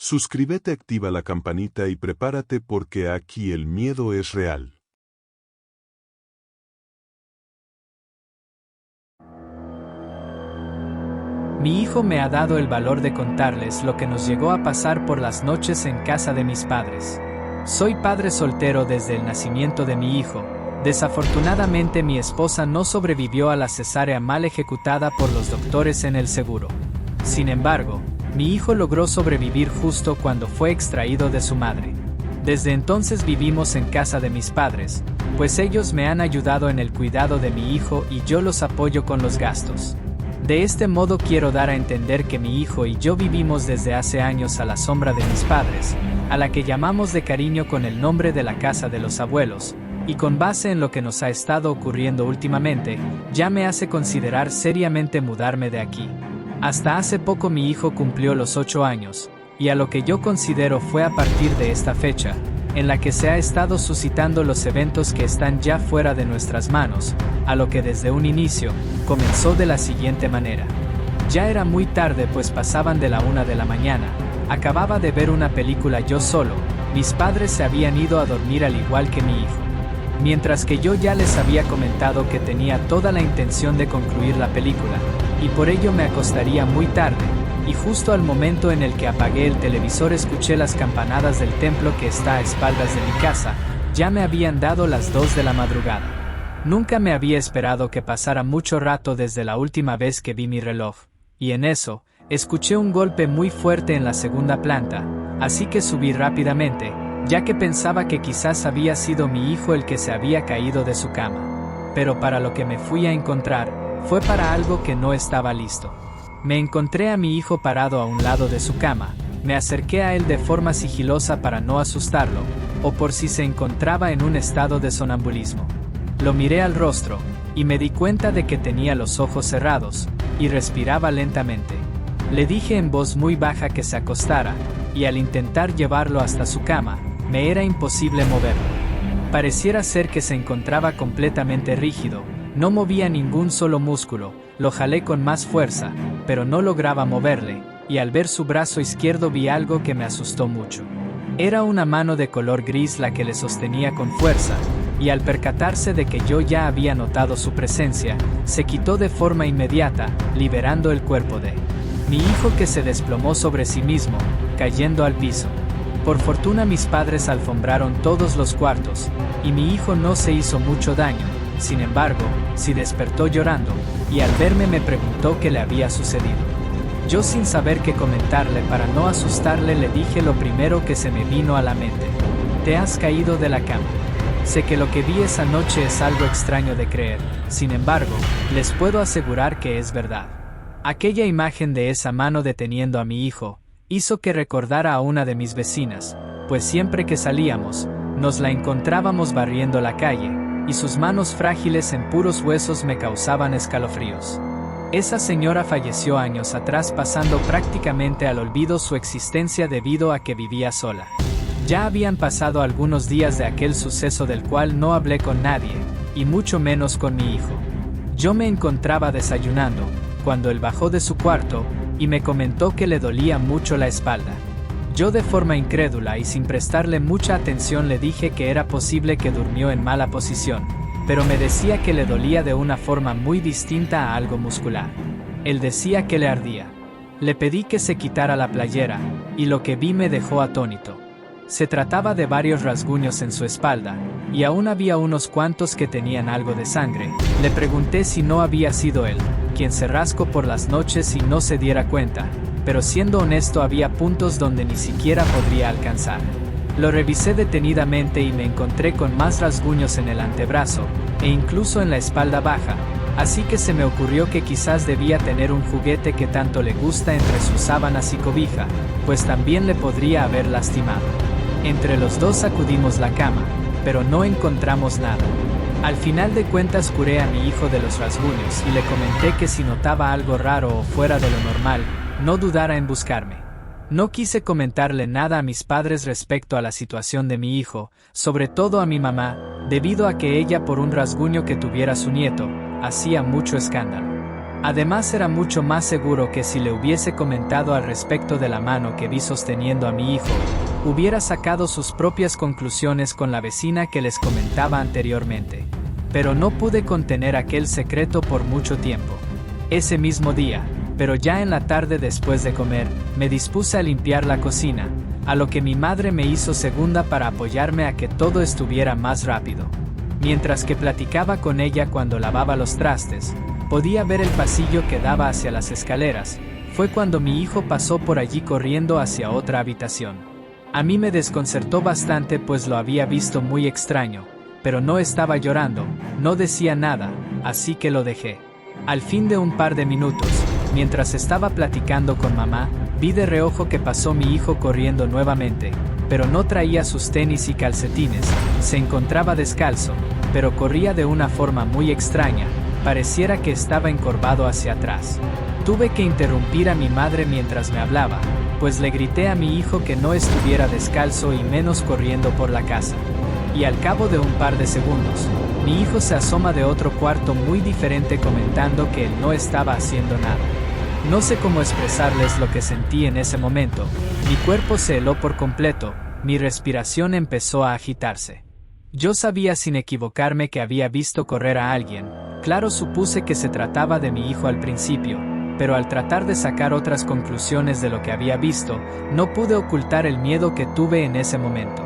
Suscríbete, activa la campanita y prepárate porque aquí el miedo es real. Mi hijo me ha dado el valor de contarles lo que nos llegó a pasar por las noches en casa de mis padres. Soy padre soltero desde el nacimiento de mi hijo. Desafortunadamente mi esposa no sobrevivió a la cesárea mal ejecutada por los doctores en el seguro. Sin embargo, mi hijo logró sobrevivir justo cuando fue extraído de su madre. Desde entonces vivimos en casa de mis padres, pues ellos me han ayudado en el cuidado de mi hijo y yo los apoyo con los gastos. De este modo quiero dar a entender que mi hijo y yo vivimos desde hace años a la sombra de mis padres, a la que llamamos de cariño con el nombre de la casa de los abuelos, y con base en lo que nos ha estado ocurriendo últimamente, ya me hace considerar seriamente mudarme de aquí. Hasta hace poco mi hijo cumplió los 8 años, y a lo que yo considero fue a partir de esta fecha, en la que se ha estado suscitando los eventos que están ya fuera de nuestras manos, a lo que desde un inicio, comenzó de la siguiente manera. Ya era muy tarde pues pasaban de la 1 de la mañana, acababa de ver una película yo solo, mis padres se habían ido a dormir al igual que mi hijo. Mientras que yo ya les había comentado que tenía toda la intención de concluir la película, y por ello me acostaría muy tarde, y justo al momento en el que apagué el televisor escuché las campanadas del templo que está a espaldas de mi casa, ya me habían dado las 2 de la madrugada. Nunca me había esperado que pasara mucho rato desde la última vez que vi mi reloj, y en eso, escuché un golpe muy fuerte en la segunda planta, así que subí rápidamente, ya que pensaba que quizás había sido mi hijo el que se había caído de su cama. Pero para lo que me fui a encontrar, fue para algo que no estaba listo. Me encontré a mi hijo parado a un lado de su cama, me acerqué a él de forma sigilosa para no asustarlo, o por si se encontraba en un estado de sonambulismo. Lo miré al rostro, y me di cuenta de que tenía los ojos cerrados, y respiraba lentamente. Le dije en voz muy baja que se acostara, y al intentar llevarlo hasta su cama, me era imposible moverlo. Pareciera ser que se encontraba completamente rígido, no movía ningún solo músculo, lo jalé con más fuerza, pero no lograba moverle, y al ver su brazo izquierdo vi algo que me asustó mucho. Era una mano de color gris la que le sostenía con fuerza, y al percatarse de que yo ya había notado su presencia, se quitó de forma inmediata, liberando el cuerpo de mi hijo que se desplomó sobre sí mismo, cayendo al piso. Por fortuna mis padres alfombraron todos los cuartos, y mi hijo no se hizo mucho daño. Sin embargo, sí despertó llorando, y al verme me preguntó qué le había sucedido. Yo sin saber qué comentarle para no asustarle le dije lo primero que se me vino a la mente. Te has caído de la cama. Sé que lo que vi esa noche es algo extraño de creer, sin embargo, les puedo asegurar que es verdad. Aquella imagen de esa mano deteniendo a mi hijo, hizo que recordara a una de mis vecinas, pues siempre que salíamos, nos la encontrábamos barriendo la calle, y sus manos frágiles en puros huesos me causaban escalofríos. Esa señora falleció años atrás pasando prácticamente al olvido su existencia debido a que vivía sola. Ya habían pasado algunos días de aquel suceso del cual no hablé con nadie, y mucho menos con mi hijo. Yo me encontraba desayunando, cuando él bajó de su cuarto, y me comentó que le dolía mucho la espalda. Yo de forma incrédula y sin prestarle mucha atención le dije que era posible que durmió en mala posición, pero me decía que le dolía de una forma muy distinta a algo muscular. Él decía que le ardía. Le pedí que se quitara la playera, y lo que vi me dejó atónito. Se trataba de varios rasguños en su espalda, y aún había unos cuantos que tenían algo de sangre. Le pregunté si no había sido él quien se rascó por las noches y no se diera cuenta, pero siendo honesto había puntos donde ni siquiera podría alcanzar. Lo revisé detenidamente y me encontré con más rasguños en el antebrazo, e incluso en la espalda baja, así que se me ocurrió que quizás debía tener un juguete que tanto le gusta entre sus sábanas y cobija, pues también le podría haber lastimado. Entre los dos sacudimos la cama, pero no encontramos nada. Al final de cuentas curé a mi hijo de los rasguños y le comenté que si notaba algo raro o fuera de lo normal, no dudara en buscarme. No quise comentarle nada a mis padres respecto a la situación de mi hijo, sobre todo a mi mamá, debido a que ella por un rasguño que tuviera su nieto, hacía mucho escándalo. Además era mucho más seguro que si le hubiese comentado al respecto de la mano que vi sosteniendo a mi hijo, hubiera sacado sus propias conclusiones con la vecina que les comentaba anteriormente. Pero no pude contener aquel secreto por mucho tiempo. Ese mismo día, pero ya en la tarde después de comer, me dispuse a limpiar la cocina, a lo que mi madre me hizo segunda para apoyarme a que todo estuviera más rápido. Mientras que platicaba con ella cuando lavaba los trastes, podía ver el pasillo que daba hacia las escaleras. Fue cuando mi hijo pasó por allí corriendo hacia otra habitación. A mí me desconcertó bastante pues lo había visto muy extraño, pero no estaba llorando, no decía nada, así que lo dejé. Al fin de un par de minutos, mientras estaba platicando con mamá, vi de reojo que pasó mi hijo corriendo nuevamente, pero no traía sus tenis y calcetines, se encontraba descalzo, pero corría de una forma muy extraña, pareciera que estaba encorvado hacia atrás. Tuve que interrumpir a mi madre mientras me hablaba, pues le grité a mi hijo que no estuviera descalzo y menos corriendo por la casa. Y al cabo de un par de segundos, mi hijo se asoma de otro cuarto muy diferente comentando que él no estaba haciendo nada. No sé cómo expresarles lo que sentí en ese momento, mi cuerpo se heló por completo, mi respiración empezó a agitarse. Yo sabía sin equivocarme que había visto correr a alguien, claro supuse que se trataba de mi hijo al principio, pero al tratar de sacar otras conclusiones de lo que había visto, no pude ocultar el miedo que tuve en ese momento.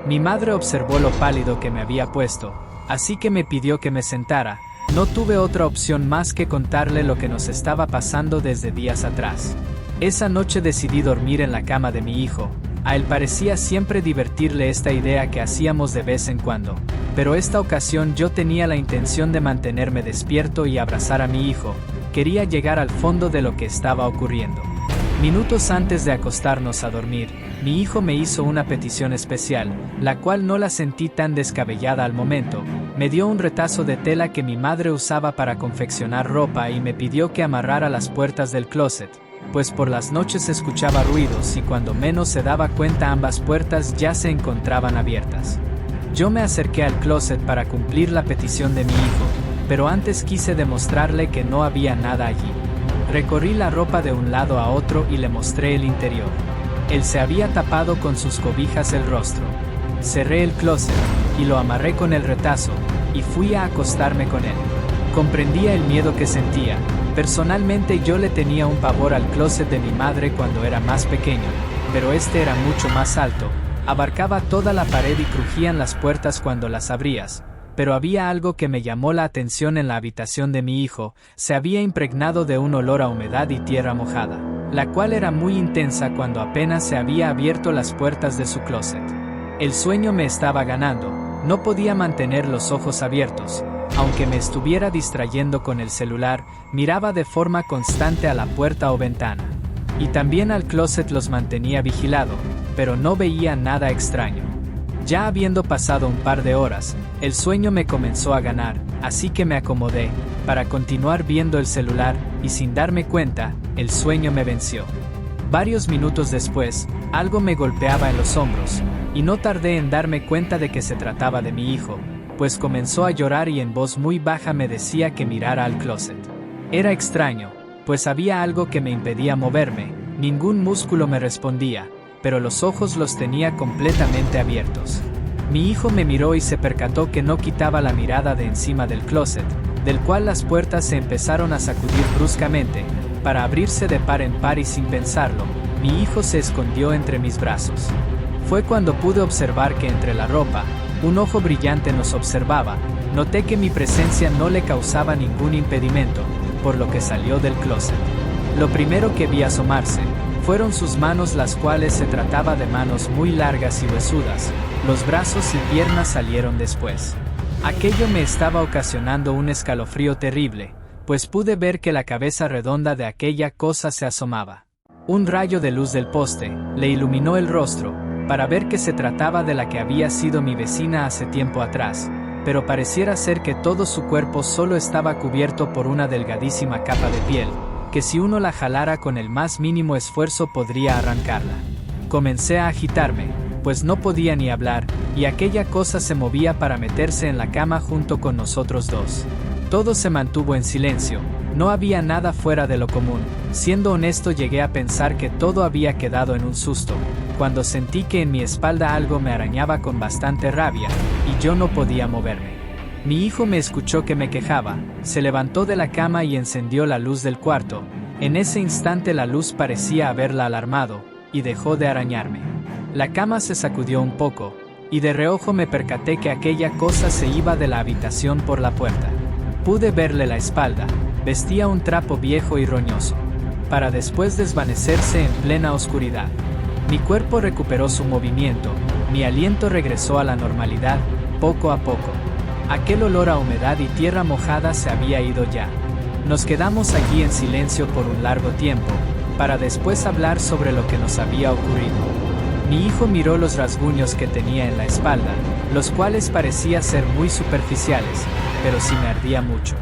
Mi madre observó lo pálido que me había puesto, así que me pidió que me sentara. No tuve otra opción más que contarle lo que nos estaba pasando desde días atrás. Esa noche decidí dormir en la cama de mi hijo. A él parecía siempre divertirle esta idea que hacíamos de vez en cuando, pero esta ocasión yo tenía la intención de mantenerme despierto y abrazar a mi hijo. Quería llegar al fondo de lo que estaba ocurriendo. Minutos antes de acostarnos a dormir, mi hijo me hizo una petición especial, la cual no la sentí tan descabellada al momento. Me dio un retazo de tela que mi madre usaba para confeccionar ropa y me pidió que amarrara las puertas del closet, pues por las noches escuchaba ruidos y cuando menos se daba cuenta ambas puertas ya se encontraban abiertas. Yo me acerqué al closet para cumplir la petición de mi hijo, pero antes quise demostrarle que no había nada allí. Recorrí la ropa de un lado a otro y le mostré el interior. Él se había tapado con sus cobijas el rostro. Cerré el closet y lo amarré con el retazo y fui a acostarme con él. Comprendía el miedo que sentía. Personalmente yo le tenía un pavor al closet de mi madre cuando era más pequeño, pero este era mucho más alto, abarcaba toda la pared y crujían las puertas cuando las abrías. Pero había algo que me llamó la atención en la habitación de mi hijo, se había impregnado de un olor a humedad y tierra mojada, la cual era muy intensa cuando apenas se había abierto las puertas de su closet. El sueño me estaba ganando, no podía mantener los ojos abiertos, aunque me estuviera distrayendo con el celular, miraba de forma constante a la puerta o ventana. Y también al closet los mantenía vigilado, pero no veía nada extraño. Ya habiendo pasado un par de horas, el sueño me comenzó a ganar, así que me acomodé, para continuar viendo el celular, y sin darme cuenta, el sueño me venció. Varios minutos después, algo me golpeaba en los hombros, y no tardé en darme cuenta de que se trataba de mi hijo, pues comenzó a llorar y en voz muy baja me decía que mirara al closet. Era extraño, pues había algo que me impedía moverme, ningún músculo me respondía, pero los ojos los tenía completamente abiertos. Mi hijo me miró y se percató que no quitaba la mirada de encima del closet, del cual las puertas se empezaron a sacudir bruscamente, para abrirse de par en par y sin pensarlo, mi hijo se escondió entre mis brazos. Fue cuando pude observar que entre la ropa, un ojo brillante nos observaba, noté que mi presencia no le causaba ningún impedimento, por lo que salió del closet. Lo primero que vi asomarse, fueron sus manos, las cuales se trataba de manos muy largas y huesudas, los brazos y piernas salieron después. Aquello me estaba ocasionando un escalofrío terrible, pues pude ver que la cabeza redonda de aquella cosa se asomaba. Un rayo de luz del poste le iluminó el rostro, para ver que se trataba de la que había sido mi vecina hace tiempo atrás, pero pareciera ser que todo su cuerpo solo estaba cubierto por una delgadísima capa de piel, que si uno la jalara con el más mínimo esfuerzo podría arrancarla. Comencé a agitarme, pues no podía ni hablar, y aquella cosa se movía para meterse en la cama junto con nosotros dos. Todo se mantuvo en silencio, no había nada fuera de lo común. Siendo honesto, llegué a pensar que todo había quedado en un susto, cuando sentí que en mi espalda algo me arañaba con bastante rabia, y yo no podía moverme. Mi hijo me escuchó que me quejaba, se levantó de la cama y encendió la luz del cuarto. En ese instante la luz parecía haberla alarmado, y dejó de arañarme. La cama se sacudió un poco, y de reojo me percaté que aquella cosa se iba de la habitación por la puerta. Pude verle la espalda, vestía un trapo viejo y roñoso, para después desvanecerse en plena oscuridad. Mi cuerpo recuperó su movimiento, mi aliento regresó a la normalidad, poco a poco. Aquel olor a humedad y tierra mojada se había ido ya. Nos quedamos allí en silencio por un largo tiempo, para después hablar sobre lo que nos había ocurrido. Mi hijo miró los rasguños que tenía en la espalda, los cuales parecían ser muy superficiales, pero sí me ardía mucho.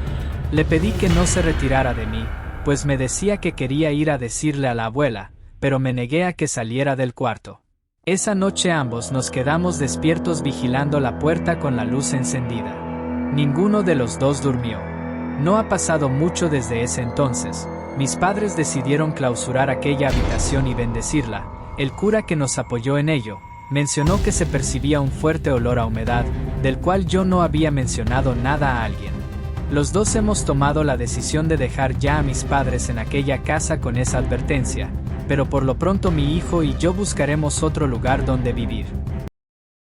Le pedí que no se retirara de mí, pues me decía que quería ir a decirle a la abuela, pero me negué a que saliera del cuarto. Esa noche ambos nos quedamos despiertos vigilando la puerta con la luz encendida. Ninguno de los dos durmió. No ha pasado mucho desde ese entonces. Mis padres decidieron clausurar aquella habitación y bendecirla. El cura que nos apoyó en ello mencionó que se percibía un fuerte olor a humedad, del cual yo no había mencionado nada a alguien. Los dos hemos tomado la decisión de dejar ya a mis padres en aquella casa con esa advertencia, pero por lo pronto mi hijo y yo buscaremos otro lugar donde vivir.